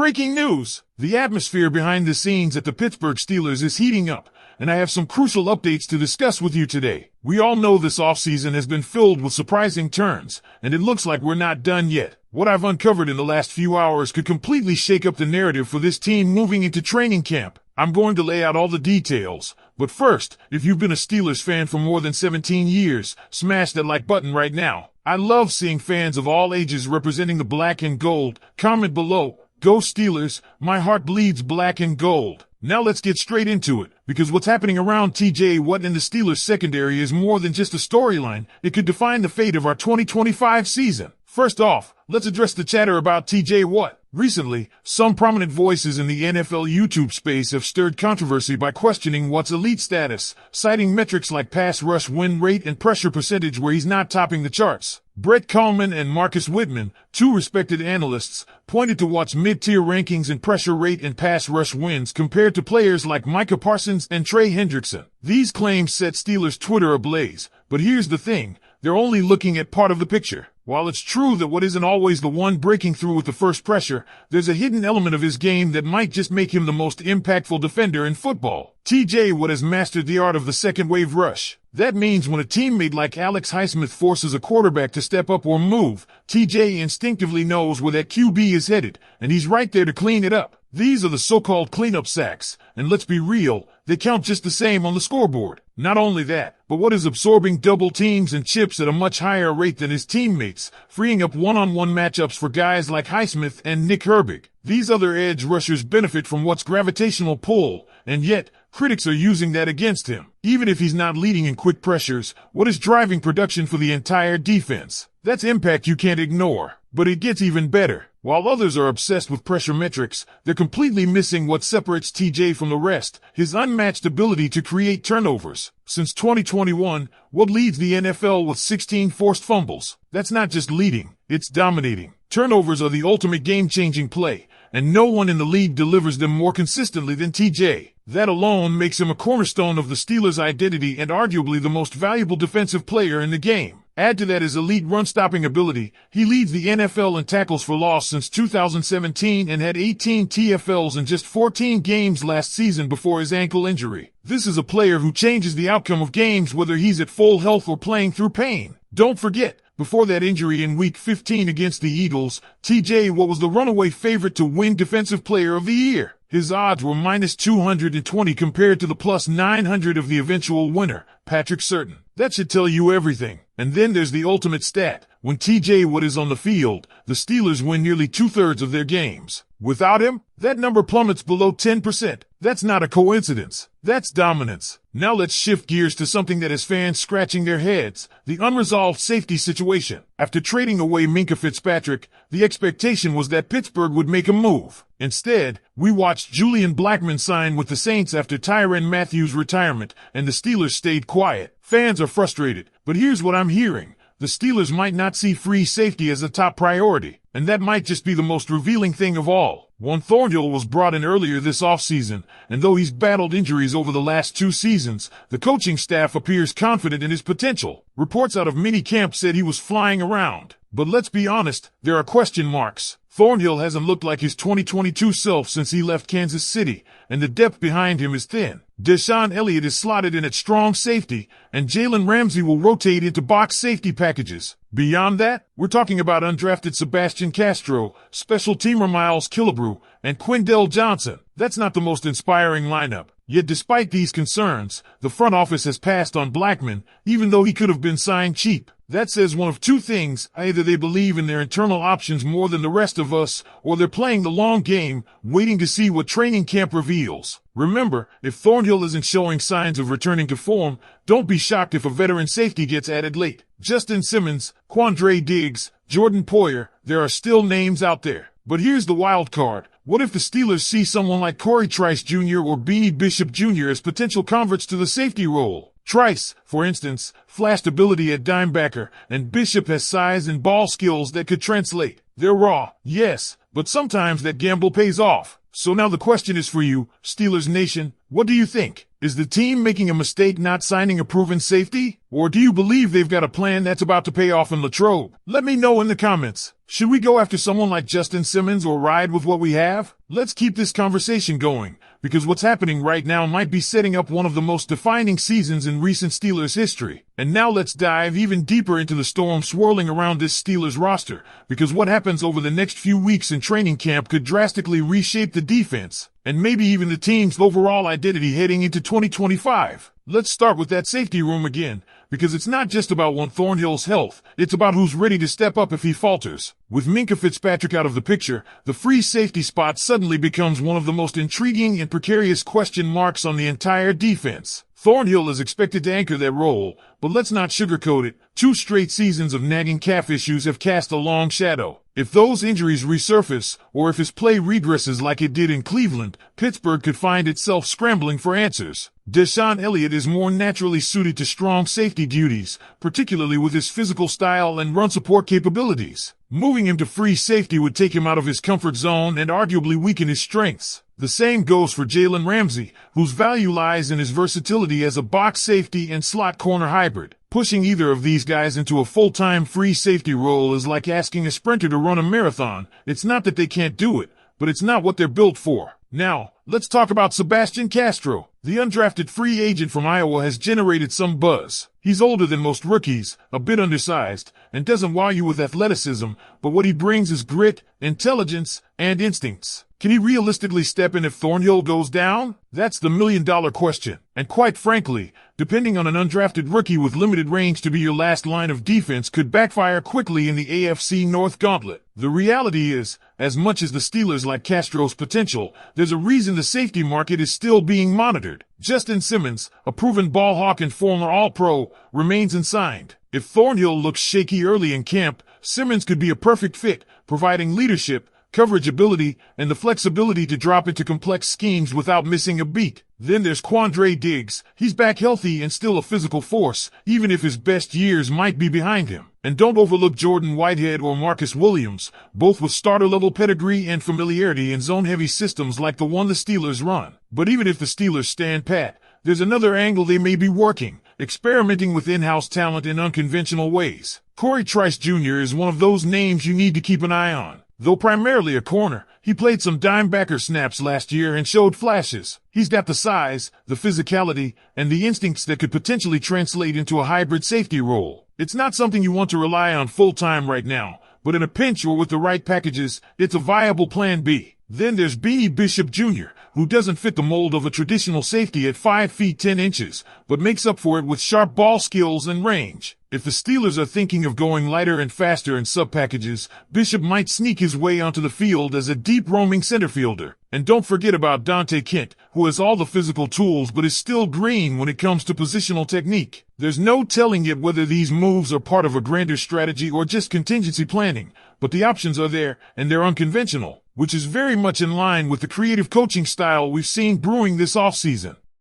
Breaking news! The atmosphere behind the scenes at the Pittsburgh Steelers is heating up, and I have some crucial updates to discuss with you today. We all know this offseason has been filled with surprising turns, and it looks like we're not done yet. What I've uncovered in the last few hours could completely shake up the narrative for this team moving into training camp. I'm going to lay out all the details, but first, if you've been a Steelers fan for more than 17 years, smash that like button right now. I love seeing fans of all ages representing the black and gold. Comment below, "Go Steelers, my heart bleeds black and gold." Now let's get straight into it, because what's happening around TJ Watt in the Steelers secondary is more than just a storyline. It could define the fate of our 2025 season. First off, let's address the chatter about TJ Watt. Recently, some prominent voices in the NFL YouTube space have stirred controversy by questioning Watt's elite status, citing metrics like pass rush win rate and pressure percentage where he's not topping the charts. Brett Kollmann and Marcus Whitman, two respected analysts, pointed to Watt's mid-tier rankings in pressure rate and pass rush wins compared to players like Micah Parsons and Trey Hendrickson. These claims set Steelers Twitter ablaze, but here's the thing, they're only looking at part of the picture. While it's true that Watt isn't always the one breaking through with the first pressure, there's a hidden element of his game that might just make him the most impactful defender in football. TJ Watt has mastered the art of the second-wave rush. That means when a teammate like Alex Highsmith forces a quarterback to step up or move, TJ instinctively knows where that QB is headed, and he's right there to clean it up. These are the so-called cleanup sacks, and let's be real, they count just the same on the scoreboard. Not only that, but Watt is absorbing double teams and chips at a much higher rate than his teammates, freeing up one-on-one matchups for guys like Highsmith and Nick Herbig. These other edge rushers benefit from Watt's gravitational pull, and yet, critics are using that against him. Even if he's not leading in quick pressures, Watt is driving production for the entire defense. That's impact you can't ignore. But it gets even better. While others are obsessed with pressure metrics, they're completely missing what separates TJ from the rest, his unmatched ability to create turnovers. Since 2021, Watt leads the NFL with 16 forced fumbles. That's not just leading, it's dominating. Turnovers are the ultimate game-changing play, and no one in the league delivers them more consistently than TJ. That alone makes him a cornerstone of the Steelers' identity and arguably the most valuable defensive player in the game. Add to that his elite run-stopping ability, he leads the NFL in tackles for loss since 2017 and had 18 TFLs in just 14 games last season before his ankle injury. This is a player who changes the outcome of games whether he's at full health or playing through pain. Don't forget, before that injury in Week 15 against the Eagles, TJ Watt was the runaway favorite to win Defensive Player of the Year. His odds were minus 220 compared to the plus 900 of the eventual winner, Patrick Surtain. That should tell you everything. And then there's the ultimate stat. When TJ Watt is on the field, the Steelers win nearly 2/3 of their games. Without him, that number plummets below 10%. That's not a coincidence. That's dominance. Now let's shift gears to something that has fans scratching their heads, the unresolved safety situation. After trading away Minkah Fitzpatrick, the expectation was that Pittsburgh would make a move. Instead, we watched Julian Blackmon sign with the Saints after Tyrann Mathieu's retirement, and the Steelers stayed quiet. Fans are frustrated, but here's what I'm hearing. The Steelers might not see free safety as a top priority, and that might just be the most revealing thing of all. Juan Thornhill was brought in earlier this offseason, and though he's battled injuries over the last 2 seasons, the coaching staff appears confident in his potential. Reports out of minicamp said he was flying around. But let's be honest, there are question marks. Thornhill hasn't looked like his 2022 self since he left Kansas City, and the depth behind him is thin. Deshaun Elliott is slotted in at strong safety, and Jalen Ramsey will rotate into box safety packages. Beyond that, we're talking about undrafted Sebastian Castro, special teamer Miles Killebrew, and Quindell Johnson. That's not the most inspiring lineup. Yet despite these concerns, the front office has passed on Blackmon, even though he could have been signed cheap. That says one of two things: either they believe in their internal options more than the rest of us, or they're playing the long game, waiting to see what training camp reveals. Remember, if Thornhill isn't showing signs of returning to form, don't be shocked if a veteran safety gets added late. Justin Simmons, Quandre Diggs, Jordan Poyer, there are still names out there. But here's the wild card. What if the Steelers see someone like Corey Trice Jr. or Beanie Bishop Jr. as potential converts to the safety role? Trice, for instance, flashed ability at dimebacker, and Bishop has size and ball skills that could translate. They're raw, yes, but sometimes that gamble pays off. So now the question is for you, Steelers Nation, what do you think? Is the team making a mistake not signing a proven safety? Or do you believe they've got a plan that's about to pay off in Latrobe? Let me know in the comments. Should we go after someone like Justin Simmons or ride with what we have? Let's keep this conversation going, because what's happening right now might be setting up one of the most defining seasons in recent Steelers history. And now let's dive even deeper into the storm swirling around this Steelers roster, because what happens over the next few weeks in training camp could drastically reshape the defense, and maybe even the team's overall identity heading into 2025. Let's start with that safety room again, because it's not just about one Thornhill's health, it's about who's ready to step up if he falters. With Minkah Fitzpatrick out of the picture, the free safety spot suddenly becomes one of the most intriguing and precarious question marks on the entire defense. Thornhill is expected to anchor that role, but let's not sugarcoat it. 2 straight seasons of nagging calf issues have cast a long shadow. If those injuries resurface, or if his play regresses like it did in Cleveland, Pittsburgh could find itself scrambling for answers. Deshaun Elliott is more naturally suited to strong safety duties, particularly with his physical style and run support capabilities. Moving him to free safety would take him out of his comfort zone and arguably weaken his strengths. The same goes for Jalen Ramsey, whose value lies in his versatility as a box safety and slot corner hybrid. Pushing either of these guys into a full-time free safety role is like asking a sprinter to run a marathon. It's not that they can't do it, but it's not what they're built for. Now, let's talk about Sebastian Castro. The undrafted free agent from Iowa has generated some buzz. He's older than most rookies, a bit undersized, and doesn't wow you with athleticism, but what he brings is grit, intelligence, and instincts. Can he realistically step in if Thornhill goes down? That's the million-dollar question. And quite frankly, depending on an undrafted rookie with limited range to be your last line of defense could backfire quickly in the AFC North gauntlet. The reality is, as much as the Steelers like Castro's potential, there's a reason the safety market is still being monitored. Justin Simmons, a proven ball hawk and former All-Pro, remains unsigned. If Thornhill looks shaky early in camp, Simmons could be a perfect fit, providing leadership, coverage ability, and the flexibility to drop into complex schemes without missing a beat. Then there's Quandre Diggs. He's back healthy and still a physical force, even if his best years might be behind him. And don't overlook Jordan Whitehead or Marcus Williams, both with starter-level pedigree and familiarity in zone-heavy systems like the one the Steelers run. But even if the Steelers stand pat, there's another angle they may be working, experimenting with in-house talent in unconventional ways. Corey Trice Jr. is one of those names you need to keep an eye on. Though primarily a corner, he played some dimebacker snaps last year and showed flashes. He's got the size, the physicality, and the instincts that could potentially translate into a hybrid safety role. It's not something you want to rely on full-time right now, but in a pinch or with the right packages, it's a viable plan B. Then there's Beanie Bishop Jr., who doesn't fit the mold of a traditional safety at 5 feet 10 inches, but makes up for it with sharp ball skills and range. If the Steelers are thinking of going lighter and faster in sub-packages, Bishop might sneak his way onto the field as a deep roaming center fielder. And don't forget about Dante Kent, who has all the physical tools but is still green when it comes to positional technique. There's no telling yet whether these moves are part of a grander strategy or just contingency planning, but the options are there, and they're unconventional, which is very much in line with the creative coaching style we've seen brewing this offseason.